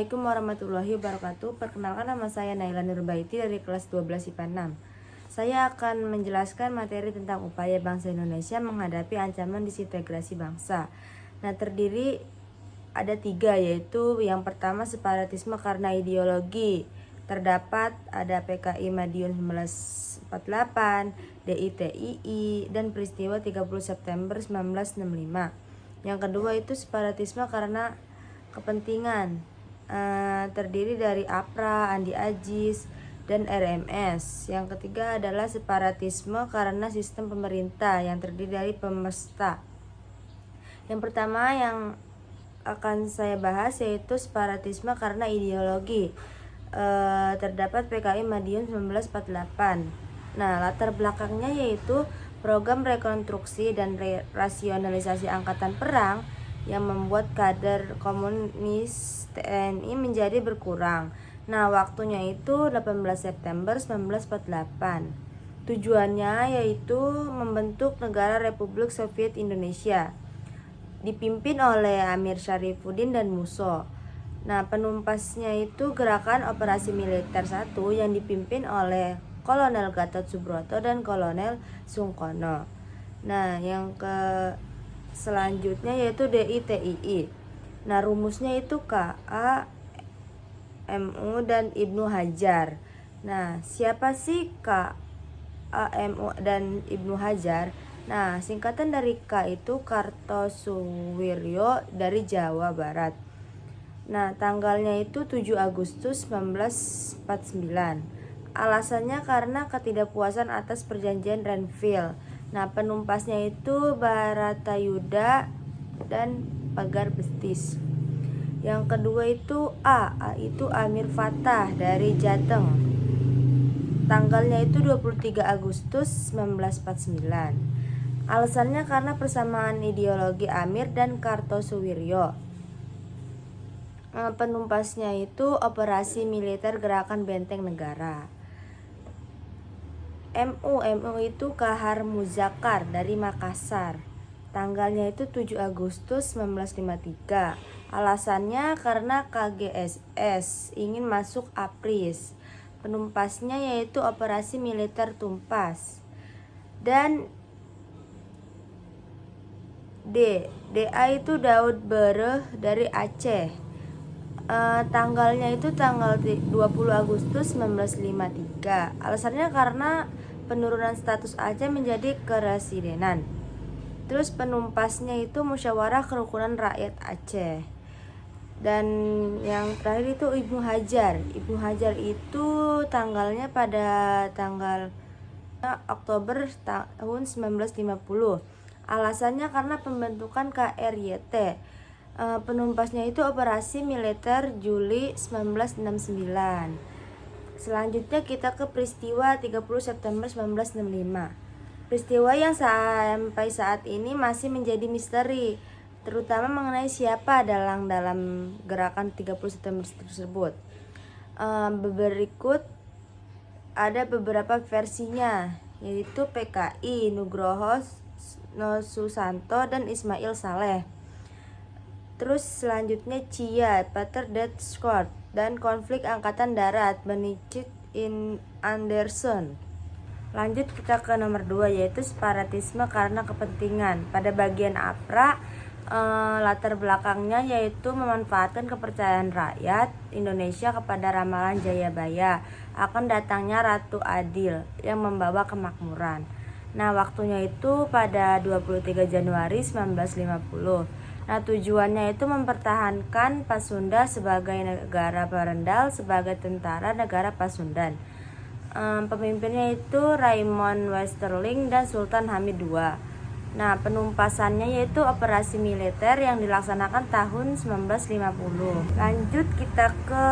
Assalamualaikum warahmatullahi wabarakatuh. Perkenalkan, nama saya Naila Nurbaiti dari kelas 12 IPA 6. Saya akan menjelaskan materi tentang upaya bangsa Indonesia menghadapi ancaman disintegrasi bangsa. Nah, terdiri ada 3, yaitu yang pertama separatisme karena ideologi. Terdapat ada PKI Madiun 1948, DITII, dan peristiwa 30 September 1965. Yang kedua itu separatisme karena kepentingan, terdiri dari APRA, Andi Ajis, dan RMS. Yang ketiga adalah separatisme karena sistem pemerintah yang terdiri dari pemesta. Yang pertama yang akan saya bahas yaitu separatisme karena ideologi. Terdapat PKI Madiun 1948. Nah, latar belakangnya yaitu program rekonstruksi dan rasionalisasi angkatan perang yang membuat kader komunis TNI menjadi berkurang. Nah, waktunya itu 18 September 1948. Tujuannya yaitu membentuk negara Republik Soviet Indonesia, dipimpin oleh Amir Syarifuddin dan Musso. Nah, penumpasnya itu gerakan operasi militer 1 yang dipimpin oleh Kolonel Gatot Subroto dan Kolonel Sungkono. Nah, yang selanjutnya yaitu DITII. Nah, rumusnya itu KA, MU, dan Ibnu Hajar. Nah, siapa sih KA, MU, dan Ibnu Hajar? Nah, singkatan dari K itu Kartosuwiryo dari Jawa Barat. Nah, tanggalnya itu 7 Agustus 1949. Alasannya karena ketidakpuasan atas perjanjian Renville. Nah, penumpasnya itu Baratayuda dan Pagar Bestis. Yang kedua itu A itu Amir Fatah dari Jateng. Tanggalnya itu 23 Agustus 1949. Alasannya karena persamaan ideologi Amir dan Kartosuwiryo. Penumpasnya itu Operasi Militer Gerakan Benteng Negara. MU itu Kahar Muzakar dari Makassar. Tanggalnya itu 7 Agustus 1953. Alasannya karena KGSS ingin masuk APRIS. Penumpasnya yaitu Operasi Militer Tumpas. Dan DA itu Daud Bereh dari Aceh. Tanggalnya itu tanggal 20 Agustus 1953. Alasannya karena penurunan status Aceh menjadi keresidenan. Terus penumpasnya itu Musyawarah Kerukunan Rakyat Aceh. Dan yang terakhir itu Ibnu Hajar. Ibnu Hajar itu tanggalnya pada tanggal Oktober tahun 1950. Alasannya karena pembentukan KRYT. Penumpasnya itu Operasi Militer Juli 1969. Selanjutnya kita ke peristiwa 30 September 1965. Peristiwa yang sampai saat ini masih menjadi misteri, terutama mengenai siapa dalam gerakan 30 September tersebut. Berikut ada beberapa versinya, yaitu PKI Nugroho Susanto dan Ismail Saleh. Terus selanjutnya CIA, Peter Death Squad, dan konflik angkatan darat Benedict Anderson. Lanjut kita ke nomor 2, yaitu separatisme karena kepentingan. Pada bagian APRA, latar belakangnya yaitu memanfaatkan kepercayaan rakyat Indonesia kepada ramalan Jayabaya akan datangnya Ratu Adil yang membawa kemakmuran. Nah, waktunya itu pada 23 Januari 1950. Nah, tujuannya itu mempertahankan Pasundan sebagai negara berendal sebagai tentara negara Pasundan. Pemimpinnya itu Raymond Westerling dan Sultan Hamid II. Nah, penumpasannya yaitu operasi militer yang dilaksanakan tahun 1950. Lanjut kita ke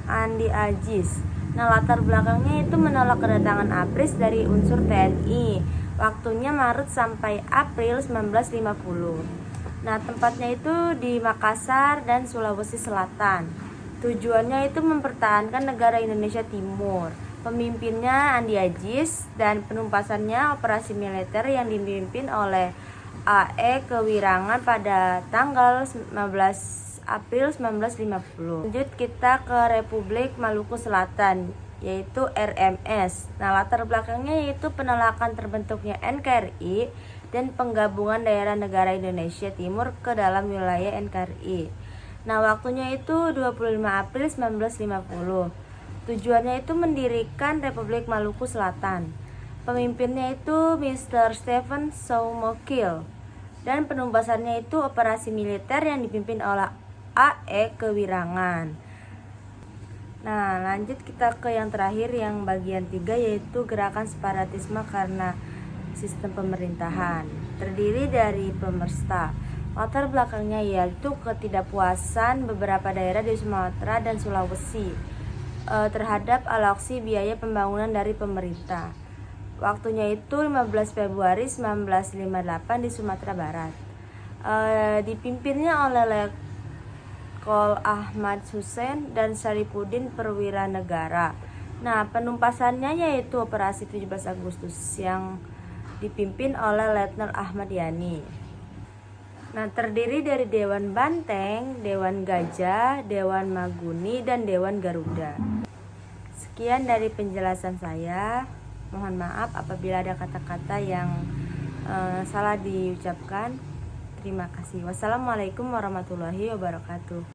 Andi Ajis. Nah, latar belakangnya itu menolak kedatangan APRIS dari unsur TNI. Waktunya Maret sampai April 1950. Nah, tempatnya itu di Makassar dan Sulawesi Selatan. Tujuannya itu mempertahankan negara Indonesia Timur. Pemimpinnya Andi Ajis dan penumpasannya operasi militer yang dipimpin oleh AE Kewirangan pada tanggal 15 April 1950. Lanjut kita ke Republik Maluku Selatan, yaitu RMS. Nah, latar belakangnya yaitu penolakan terbentuknya NKRI dan penggabungan daerah negara Indonesia Timur ke dalam wilayah NKRI. Nah, waktunya itu 25 April 1950. Tujuannya itu mendirikan Republik Maluku Selatan. Pemimpinnya itu Mr. Stephen Soumokil. Dan penugasannya itu operasi militer yang dipimpin oleh A.E. Kewirangan. Nah, lanjut kita ke yang terakhir, yang bagian 3, yaitu gerakan separatisme karena sistem pemerintahan. Terdiri dari pemersta. Latar belakangnya yaitu ketidakpuasan beberapa daerah di Sumatera dan Sulawesi terhadap alokasi biaya pembangunan dari pemerintah. Waktunya itu 15 Februari 1958 di Sumatera Barat. Dipimpinnya oleh Lekol Ahmad Hussein dan Syarifuddin Perwira Negara. Nah, penumpasannya yaitu Operasi 17 Agustus yang dipimpin oleh Letnan Ahmad Yani. Nah, terdiri dari Dewan Banteng, Dewan Gajah, Dewan Maguni, dan Dewan Garuda. Sekian dari penjelasan saya. Mohon maaf apabila ada kata-kata yang salah diucapkan. Terima kasih. Wassalamualaikum warahmatullahi wabarakatuh.